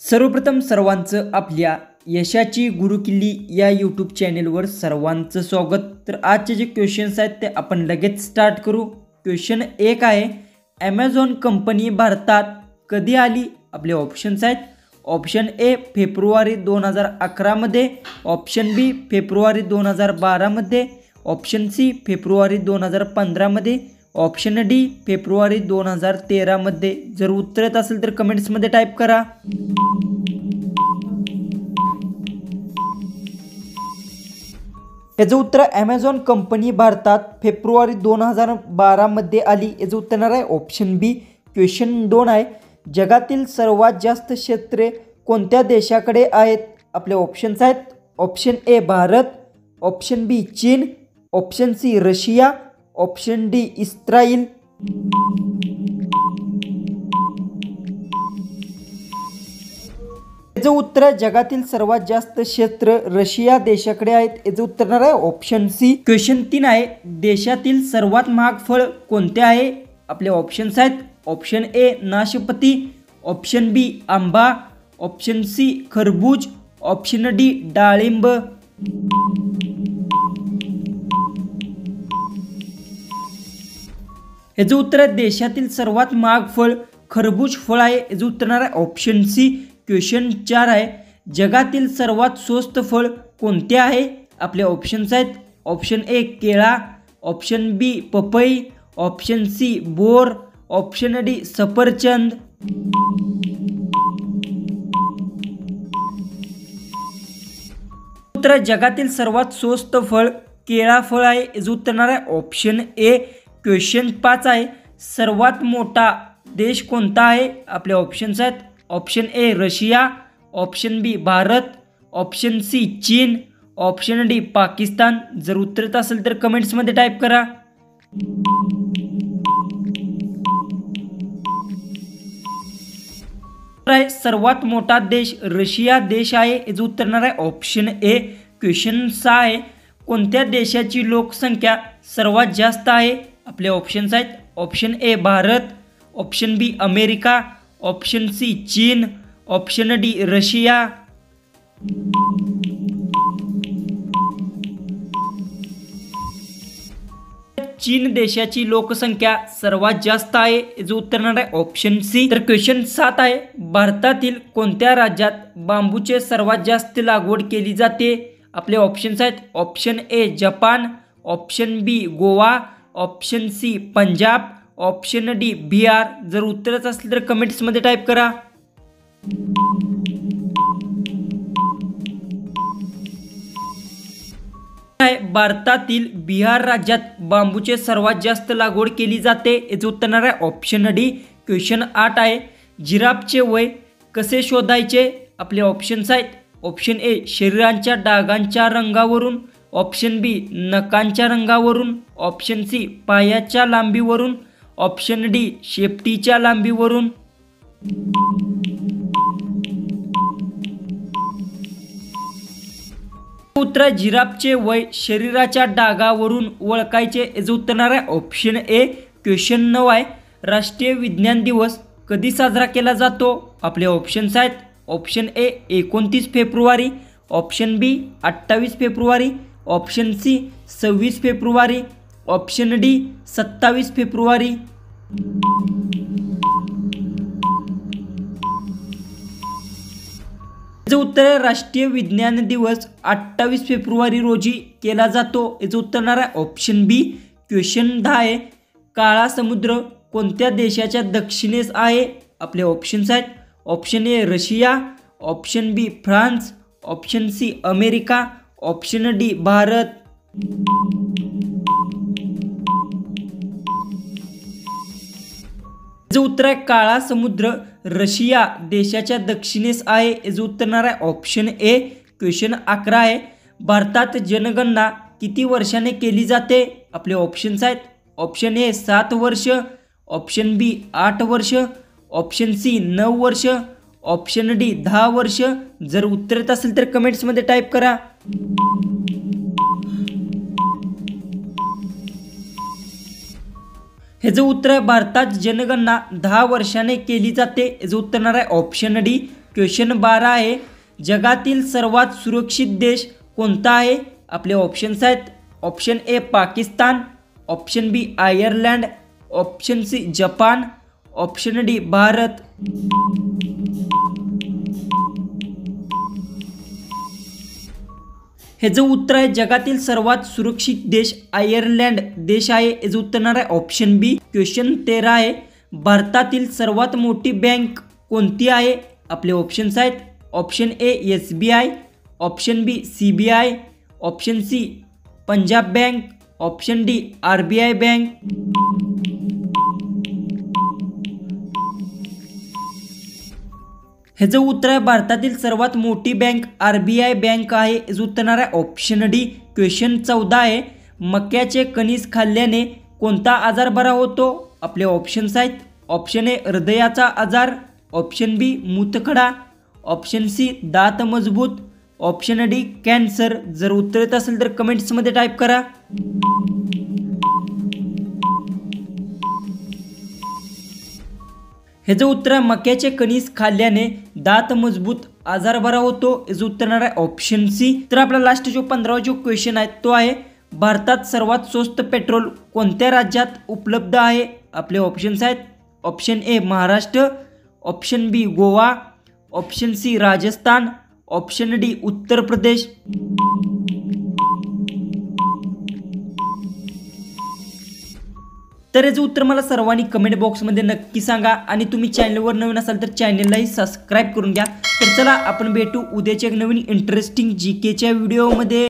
सर्वप्रथम सर्वांचं आपल्या यशाची गुरुकिल्ली या यूट्यूब चॅनेलवर सर्वांचं स्वागत। तर आजचे जे क्वेश्चन्स आहेत ते आपण लगेच स्टार्ट करू। क्वेश्चन 1 आहे, ॲमेझॉन कंपनी भारतात कधी आली? आपले ऑप्शन्स आहेत, ऑप्शन ए फेब्रुवारी 2011 मध्ये, ऑप्शन बी फेब्रुवारी 2012 मध्ये, ऑप्शन सी फेब्रुवारी 2015 मध्ये, ऑप्शन डी फेब्रुवारी 2013 मध्ये। जर उत्तर येत असेल तर कमेंट्समध्ये टाईप करा। याचं उत्तर ॲमेझॉन कंपनी भारतात फेब्रुवारी 2012 मध्ये आली। याचं उत्तर येणार आहे ऑप्शन बी। क्वेश्चन 2 आहे, जगातील सर्वात जास्त क्षेत्रे कोणत्या देशाकडे आहेत? आपले ऑप्शन्स आहेत, option A Bharat, option B चीन, option C Russia, option D इस्राईल। याचं उत्तर आहे जगातील सर्वात जास्त क्षेत्र रशिया देशाकडे आहेत। याचं उत्तर येणार आहे ऑप्शन सी। क्वेश्चन 3 आहे, देशातील सर्वात महाग फळ कोणते आहे? आपले ऑप्शन्स आहेत, ऑप्शन ए नाशपती, ऑप्शन बी आंबा, ऑप्शन सी खरबूज, ऑप्शन डी डाळिंब। याचं उत्तर आहे देशातील सर्वात महाग फळ खरबूज फळ आहे। याचं उत्तर येणार आहे ऑप्शन सी। क्वेश्चन 4 आहे, जगातील सर्वात स्वस्त फळ कोणते आहे? आपले ऑप्शन्स आहेत, ऑप्शन ए केळा, ऑप्शन बी पपई, ऑप्शन सी बोर, ऑप्शन डी सफरचंद। उत्तर जगातील सर्वात स्वस्त फळ केळा फळ आहे। याचं उत्तर येणार आहे ऑप्शन ए। क्वेश्चन 5 आहे, सर्वात मोठा देश कोणता आहे? आपले ऑप्शन्स आहेत, option A Russia, option B Bharat, option C चीन, ऑप्शन डी पाकिस्तान। जर उत्तर येत असेल तर कमेंट्समध्ये टाईप करा। सर्वात मोठा देश रशिया देश आहे। याचं उत्तर येणार आहे ऑप्शन ए। क्वेश्चन 6 आहे, कोणत्या देशाची लोकसंख्या सर्वात जास्त आहे? आपले ऑप्शन्स आहेत, option A Bharat, option B America, option C चीन, ऑप्शन डी रशिया। चीन देशाची लोकसंख्या सर्वात जास्त आहे। याचं उत्तर येणार आहे ऑप्शन सी। तर क्वेश्चन 7 आहे, भारतातील कोणत्या राज्यात बांबूचे सर्वात जास्त लागवड केली जाते? आपले ऑप्शन्स आहेत, option A Japan, option B Goa, option C Punjab, option D Bihar. जर उत्तरच असेल तर कमेंट्समध्ये टाईप करा। भारतातील बिहार राज्यात बांबूचे सर्वात जास्त लागवड केली जाते। याचं उत्तर येणार आहे ऑप्शन डी। क्वेश्चन 8 आहे, जिराफचे वय कसे शोधायचे? आपले ऑप्शन्स आहेत, ऑप्शन ए शरीराच्या डागांच्या रंगावरून, ऑप्शन बी नखांच्या रंगावरून, ऑप्शन सी पायाच्या लांबीवरून, ऑप्शन डी शेपटीच्या लांबीवरून। उत्तर जिराफचे वय शरीराच्या डागावरून ओळखायचे। याचं उत्तर येणार आहे ऑप्शन ए। क्वेश्चन 9 आहे, राष्ट्रीय विज्ञान दिवस कधी साजरा केला जातो? आपले ऑप्शन्स आहेत, ऑप्शन ए 29 फेब्रुवारी, ऑप्शन बी 28 फेब्रुवारी, ऑप्शन सी 26 फेब्रुवारी, ऑप्शन डी 27 फेब्रुवारी। याचं उत्तर आहे राष्ट्रीय विज्ञान दिवस 28 फेब्रुवारी रोजी केला जातो। याचं उत्तर येणार आहे ऑप्शन बी। क्वेश्चन 10 आहे, काळा समुद्र कोणत्या देशाच्या दक्षिणेस आहे? आपले ऑप्शन्स आहेत, option A Russia, option B France, option C America, option D Bharat. याचं उत्तर आहे काळा समुद्र रशिया देशाच्या दक्षिणेस आहे। याचं उत्तर येणार आहे ऑप्शन ए। क्वेश्चन 11 आहे, भारतात जनगणना किती वर्षाने केली जाते? आपले ऑप्शन्स आहेत, ऑप्शन ए 7 वर्ष, ऑप्शन बी 8 वर्ष, ऑप्शन सी 9 वर्ष, ऑप्शन डी 10 वर्ष। जर उत्तर येत असेल तर कमेंट्समध्ये टाईप करा। ह्याचं उत्तर आहे भारतात जनगणना 10 वर्षाने केली जाते। याचं उत्तर येणार आहे ऑप्शन डी। क्वेश्चन 12 आहे, जगातील सर्वात सुरक्षित देश कोणता आहे? आपले ऑप्शन्स आहेत, option A Pakistan, option B Ireland, option C Japan, option D Bharat. हे जो उत्तर आहे जगातील सर्वात सुरक्षित देश आयर्लंड देश आहे. हे जो उत्तर आहे ऑप्शन बी. क्वेश्चन 13 आहे, भारतातील सर्वात मोठी बँक कोणती आहे? आपले ऑप्शन्स आहेत, option A SBI, option B CBI, option C Punjab bank, option D RBI bank. हे जो उत्तर आहे भारतातील सर्वात मोठी बँक RBI बँक आहे. हे जो उत्तर आहे ऑप्शन डी. क्वेश्चन 14 आहे, मक्याचे कणीस खाल्ल्याने कोणता आजार बरा होतो? आपले ऑप्शन्स आहेत, ऑप्शन ए हृदयाचा आजार, ऑप्शन बी मूतखडा, ऑप्शन सी दात मजबूत, ऑप्शन डी कॅन्सर. जर उत्तर येत असेल तर कमेंट्समध्ये टाईप करा. हे जो उत्तर आहे मक्याचे कणीस खाल्ल्याने दात मजबूत आजार बरा होतो. हे जो उत्तर आहे ऑप्शन सी. तर आपला लास्ट जो 15वा जो क्वेश्चन आहे तो आहे, भारतात सर्वात स्वस्त पेट्रोल कोणत्या राज्यात उपलब्ध आहे? आपले ऑप्शन्स आहेत, option A Maharashtra, option B Goa, option C Rajasthan, option D Uttar Pradesh. तर याचं उत्तर मला सर्वांनी कमेंट बॉक्समध्ये नक्की सांगा आणि तुम्ही चॅनलवर नवीन असाल तर चॅनललाही सबस्क्राईब करून घ्या. तर चला आपण भेटू उद्याच्या एक नवीन इंटरेस्टिंग GKच्या व्हिडिओमध्ये.